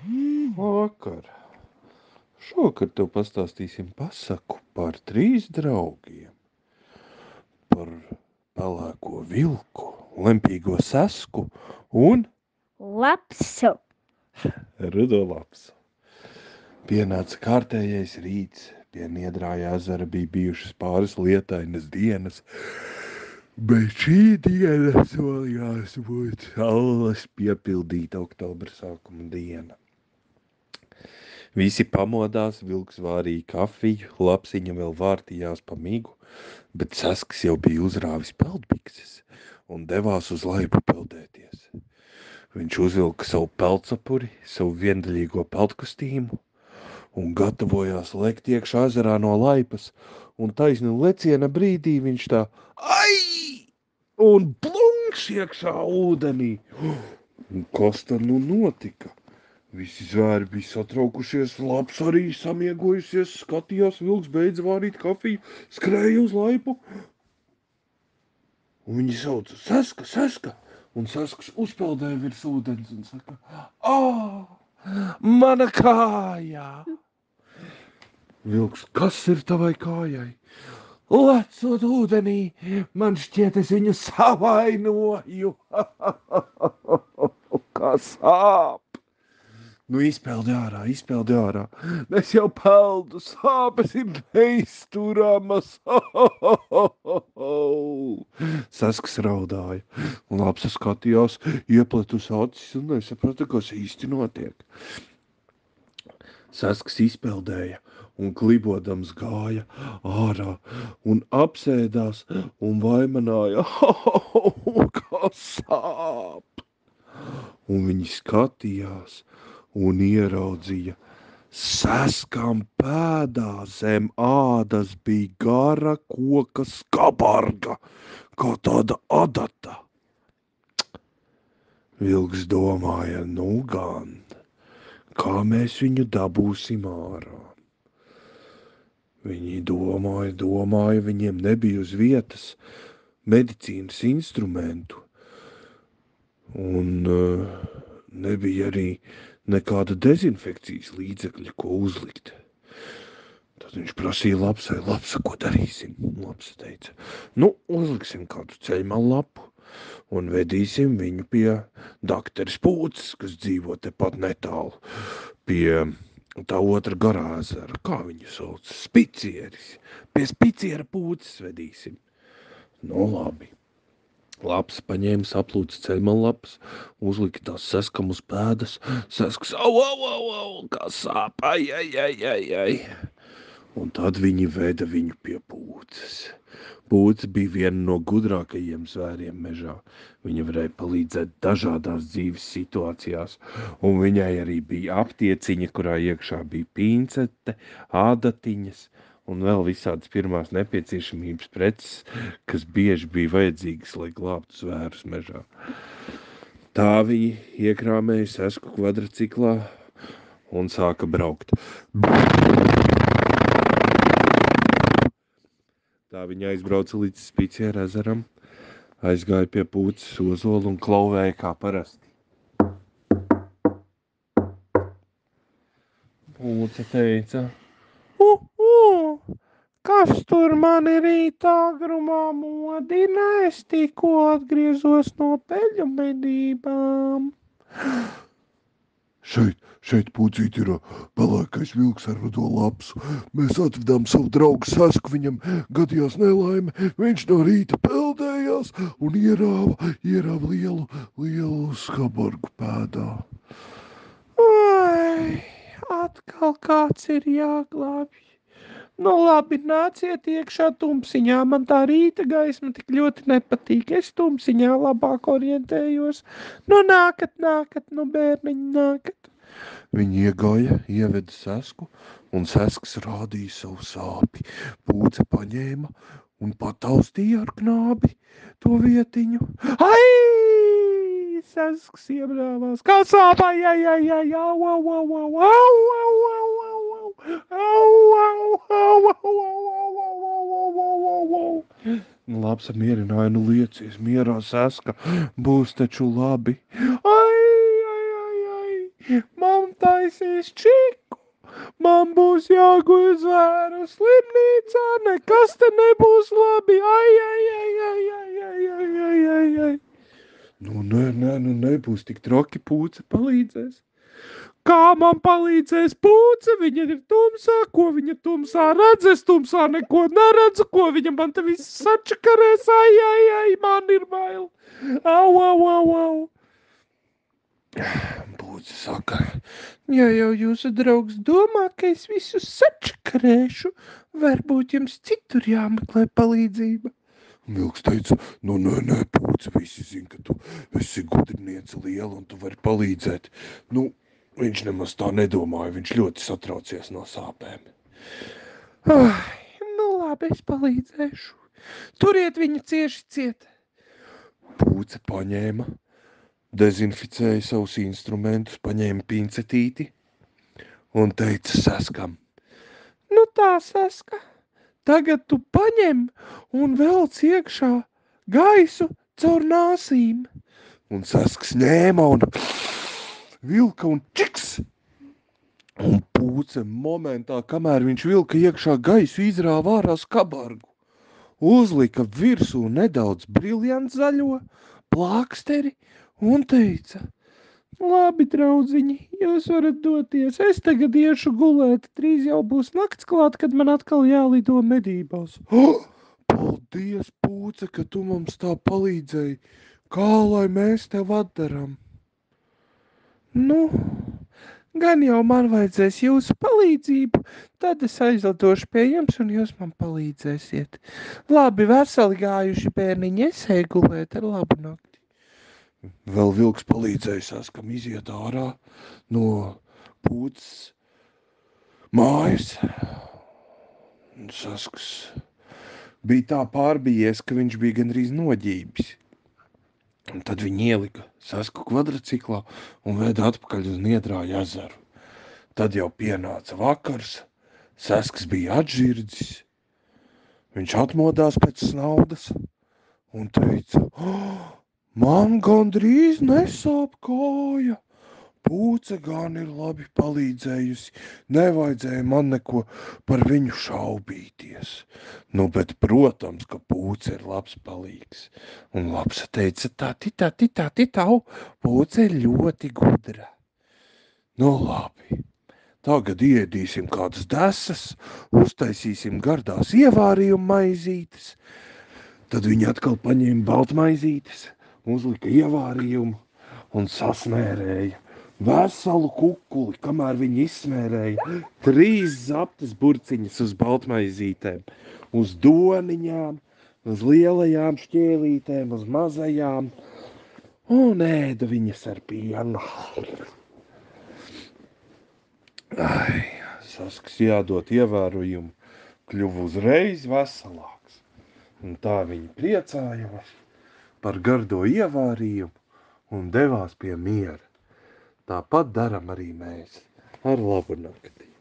Labvakar! Šovakar tev pastāstīsim pasaku par 3 draugiem. Par pelēko vilku, lempīgo sasku un Lapsu. rudo lapsu. Pienāca kārtējais rīts. Pie Niedrāja ezera bija bijušas pāris lietainas dienas, bet šī diena solījās būt saules piepildīta oktobra sākuma diena. Visi pamodās, vilks vārīja kafiju, lapsiņa vēl vārtījās pa migu, bet sasks jau bija uzrāvis peldbikses un devās uz laipu peldēties. Viņš uzvilka savu peltsapuri, savu viendaļīgo peltkostīmu un gatavojās lekt iekšā ezerā no laipas, un taisni leciena brīdī viņš tā ai! Un plunks iekšā ūdenī. Un kas tad nu notika? Visi zvēri bija satraukušies, labs arī samiegojusies, skatījās, vilks beidza vārīt kafiju, skrēja uz laipu. Un viņi sauca, Saska, Saska! Un Sasks uzpeldēja virs ūdens un saka, mana kājā! Vilks, kas ir tavai kājai? Lecot ūdenī, man šķiet, es viņu savainoju. Kā sāp! Nu, izpeldi ārā. Es jau peldu, sāpes ir neizturamas. Sasks raudāja, un Lapsa skatījās, iepletus acis un nesaprata, kas īsti notiek. Sasks izpeldēja un klibodams gāja ārā un apsēdās un vaimanāja, kā sāp. Un viņi skatījās un ieraudzīja, Saskam pēdā zem ādas bija gara koka skabarga, kā tāda adata. Vilks domāja, nu gan, kā mēs viņu dabūsim ārā. Viņi domāja, viņiem nebija uz vietas medicīnas instrumentu. Un nebija arī nekāda dezinfekcijas līdzekļa, ko uzlikt. Tad viņš prasīja Lapsai, Lapsa, ko darīsim? Lapsa teica, nu, uzliksim kādu ceļmalu lapu un vedīsim viņu pie dakteris Pūces, kas dzīvo tepat netālu, pie tā otra garā ezera, kā viņu sauc, Spicieris. Pie Spiciera Pūces vedīsim. Nu, labi. Laps paņēma saplūcis ceļmanlapas, uzlika tās Saskam uz pēdas. Sasks, au, kā sāp, ai. Un tad viņi veda viņu pie Pūces. Pūce bija viena no gudrākajiem zvēriem mežā. Viņa varēja palīdzēt dažādās dzīves situācijās, un viņai arī bija aptieciņa, kurā iekšā bija pincete, ādatiņas, un vēl visādas pirmās nepieciešamības preces, kas bieži bija vajadzīgas, lai glābtu zvērus mežā. Tā viņi iekrāmēja Sasku kvadraciklā un sāka braukt. Tā viņi aizbrauca līdz Spiciera ezeram, aizgāja pie Pūces ozolu un klauvēja kā parasti. Pūce teica, kas tur mani rītā agrumā modina, es tikko atgriezos no peļu medībām. Šeit Pūcīt ir pelēkais vilks ar rudo lapsu. Mēs atvedām savu draugu Sasku, viņam gadījās nelaime, viņš no rīta peldējās un ierāva lielu skabargu pēdā. Ai, atkal kāds ir jāglābj. Nu labi, nāciet iekšā tumsiņā, man tā rīta gaisma tik ļoti nepatīk, es tumsiņā labāk orientējos. Nu nākat, nu bērniņi, nākat. Viņi iegāja, ieveda Sasku, un Sasks rādīja savu sāpi. Pūce paņēma un pataustīja ar knābi to vietiņu. Ai! Sasks iebrāvās, kā sāp, Labs mierināja, nu liecies mierā, Saska, būs taču labi. Man taisīs čiku. Man būs jāguļ zvēru slimnīcā, nekas te nebūs labi. Ai. Nu, nebūs tik troki, Pūce palīdzēs. Kā man palīdzēs Pūce? Viņa ir tumsā, ko viņa tumsā redz? Es tumsā neko neredzu, ko viņa man te viss sačakarēs. Ai, man ir bail. Au. Pūce saka, ja jau jūsu draugs domā, ka es visu sačakarēšu, varbūt jums citur jāmeklē palīdzība. Vilks teica, nu nē, Pūce, visi zin, ka tu esi gudrniece liela un tu vari palīdzēt. Nu, viņš nemaz tā nedomāja, viņš ļoti satraucies no sāpēm. Nu labi, es palīdzēšu. Turiet viņu cieši ciet. Pūce paņēma, dezinficēja savus instrumentus, paņēma pincetīti un teica Saskam. Nu tā, Saska, tagad tu paņem un velc iekšā gaisu caur nāsīm. Un Sasks ņēma un vilka un čiks. Un Pūce momentā, kamēr viņš vilka iekšā gaisu, izrāva ārā skabargu. Uzlika virsū nedaudz briljants zaļo plāksteri un teica, labi, draudziņi, jūs varat doties, es tagad iešu gulēt, drīz jau būs nakts klāt, kad man atkal jālido medībās. Paldies, Pūce, ka tu mums tā palīdzēji, kā lai mēs tev atdaram? Nu, gan jau man vajadzēs jūsu palīdzību, tad es aizlidošu pie jums un jūs man palīdzēsiet. Labi, veseli gājuši bērniņi, es eju gulēt ar labu nakti. Vēl vilks palīdzēja Saskam iziet ārā no Pūces mājas. Un Sasks bija tā pārbijies, ka viņš bija gandrīz noģībis. Un tad viņi ielika Sasku kvadraciklā un veda atpakaļ uz Niedrāju ezeru. Tad jau pienāca vakars, Sasks bija atžirdzis. Viņš atmodās pēc snaudas un teica, man gandrīz nesāp kāja. Pūce gan ir labi palīdzējusi, nevajadzēja man neko par viņu šaubīties. Nu, bet, protams, ka Pūce ir labs palīgs. Un Lapsa teica, titau, Pūce ir ļoti gudra. Nu, labi, tagad iedīsim kādas desas, uztaisīsim gardās ievārījuma maizītes. Tad viņi atkal paņēma baltmaizītes, uzlika ievārījumu un sasmērēja veselu kukuli, kamēr viņi izsmērēja 3 zaptes burciņas uz baltmaizītēm, uz doniņām, uz lielajām šķēlītēm, uz mazajām, un ēda viņas ar pienu. Ai, Sasks jādot ievērojumu, kļuva uzreiz veselāks, un tā viņi priecājās par gardo ievārījumu un devās pie miera. Tāpat daram arī mēs. Ar labu nakti!